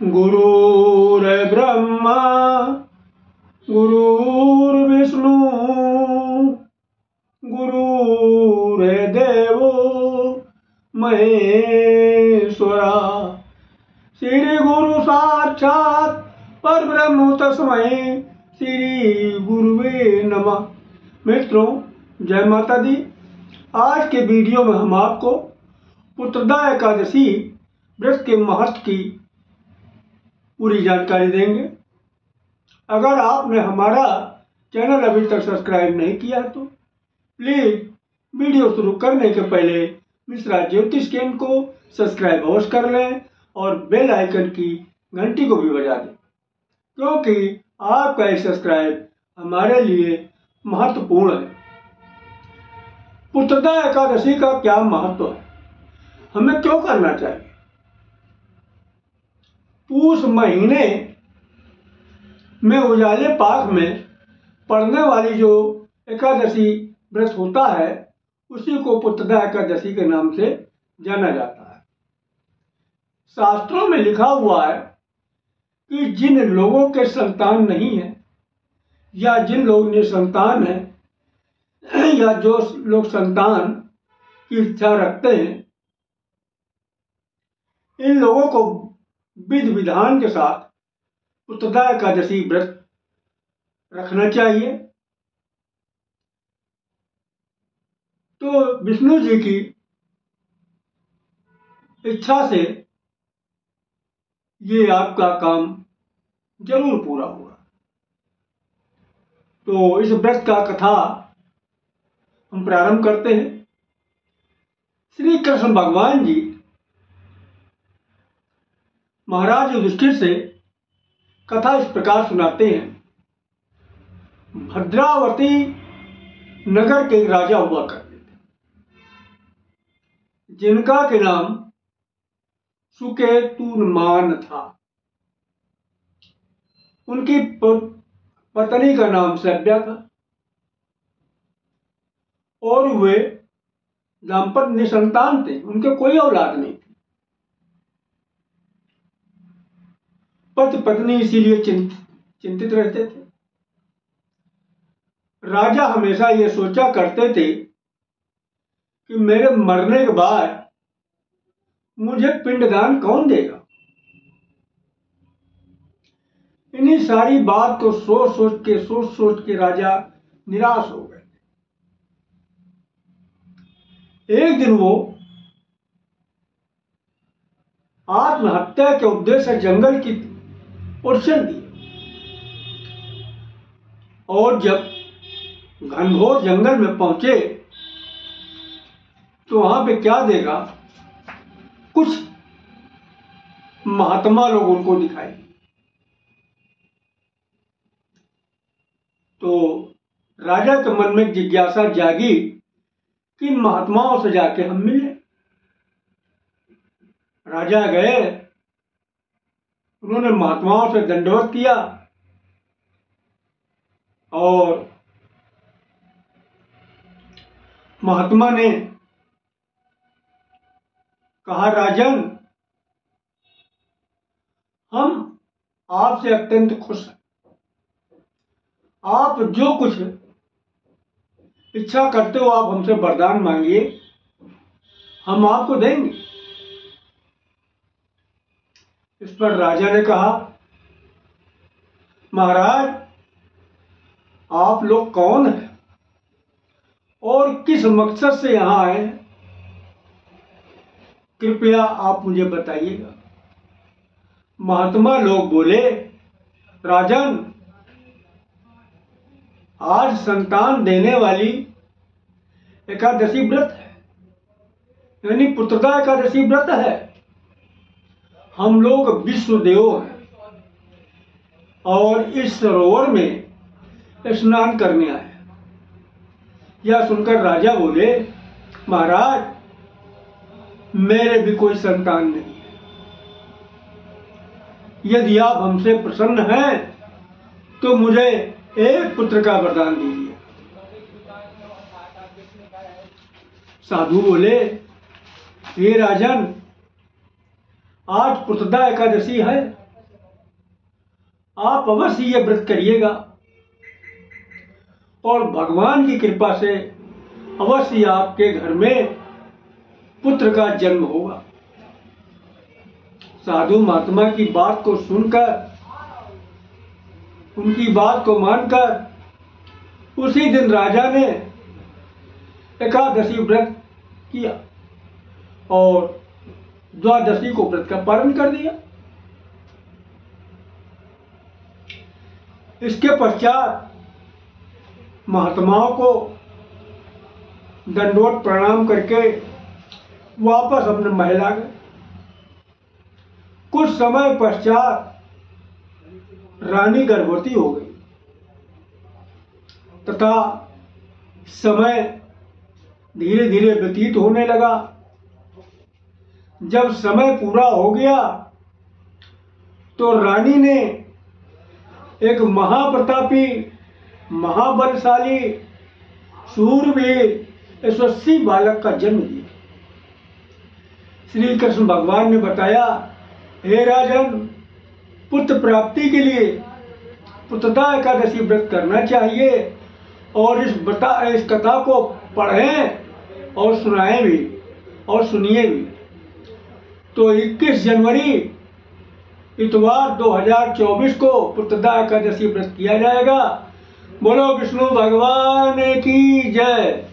गुरुर्ब्रह्मा गुरुर्विष्णु गुरुर्देवो महेश्वरा। श्री गुरु साक्षात परब्रह्म तस्मै श्री गुरुवे नमः। मित्रों, जय माता दी। आज के वीडियो में हम आपको पुत्रदा एकादशी व्रत के महत्व की पूरी जानकारी देंगे। अगर आपने हमारा चैनल अभी तक सब्सक्राइब नहीं किया तो प्लीज वीडियो शुरू करने के पहले मिश्रा ज्योतिष केंद्र को सब्सक्राइब अवश्य कर लें और बेल आइकन की घंटी को भी बजा दें, क्योंकि आपका एक सब्सक्राइब हमारे लिए महत्वपूर्ण है। पुत्रदा एकादशी का क्या महत्व है, हमें क्यों करना चाहिए? पूष महीने में उजाले पाक में पड़ने वाली जो एकादशी व्रत होता है उसी को पुत्रदा एकादशी के नाम से जाना जाता है। शास्त्रों में लिखा हुआ है कि जिन लोगों के संतान नहीं है या जिन लोग निसंतान हैं या जो लोग संतान की इच्छा रखते हैं, इन लोगों को विधि विधान के साथ पुत्रदा एकादशी व्रत रखना चाहिए। तो विष्णु जी की इच्छा से ये आपका काम जरूर पूरा होगा। तो इस व्रत का कथा हम प्रारंभ करते हैं। श्री कृष्ण भगवान जी महाराज युधिष्ठिर से कथा इस प्रकार सुनाते हैं। भद्रावती नगर के एक राजा हुआ करते थे, जिनका के नाम सुकेतुमान था। उनकी पत्नी का नाम सभ्या था और वे दाम्पत्य निसंतान थे, उनके कोई औलाद नहीं थी। पति पत्नी इसीलिए चिंतित रहते थे। राजा हमेशा ये सोचा करते थे कि मेरे मरने के बाद मुझे पिंडदान कौन देगा। इन्हीं सारी बात को सोच सोच के राजा निराश हो गए। एक दिन वो आत्महत्या के उद्देश्य से जंगल की ओर चल दिए और जब घनघोर जंगल में पहुंचे तो वहां पे क्या देखा, कुछ महात्मा लोग उनको दिखाई। तो राजा के मन में जिज्ञासा जागी कि इन महात्माओं से जाके हम मिले। राजा गए, उन्होंने महात्माओं से दंडवत किया और महात्मा ने कहा, राजन, हम आपसे अत्यंत खुश हैं। आप जो कुछ इच्छा करते हो आप हमसे वरदान मांगिए, हम आपको देंगे। इस पर राजा ने कहा, महाराज, आप लोग कौन हैं और किस मकसद से यहां आए हैं, कृपया आप मुझे बताइएगा। महात्मा लोग बोले, राजन, आज संतान देने वाली एकादशी व्रत है, यानी पुत्रदा एकादशी व्रत है। हम लोग विश्वदेव हैं और इस सरोवर में स्नान करने आए। यह सुनकर राजा बोले, महाराज, मेरे भी कोई संतान नहीं है। यदि आप हमसे प्रसन्न हैं तो मुझे एक पुत्र का वरदान दीजिए। साधु बोले, हे राजन, आज पुत्रदा एकादशी है आप अवश्य ये व्रत करिएगा और भगवान की कृपा से अवश्य आपके घर में पुत्र का जन्म होगा। साधु महात्मा की बात को सुनकर, उनकी बात को मानकर उसी दिन राजा ने एकादशी व्रत किया और द्वादशी को व्रत का पालन कर दिया। इसके पश्चात महात्माओं को दंडवत प्रणाम करके वापस अपने महल आ गए। कुछ समय पश्चात रानी गर्भवती हो गई तथा समय धीरे धीरे व्यतीत होने लगा। जब समय पूरा हो गया तो रानी ने एक महाप्रतापी, महाबलशाली, शूरवीर, यशस्वी बालक का जन्म दिया। श्री कृष्ण भगवान ने बताया, हे राजन, पुत्र प्राप्ति के लिए पुत्रदा एकादशी व्रत करना चाहिए और इस कथा को पढ़ें और सुनाएं भी और सुनिए भी। तो 21 जनवरी इतवार 2024 को पुत्रदा एकादशी व्रत किया जाएगा। बोलो विष्णु भगवान की जय।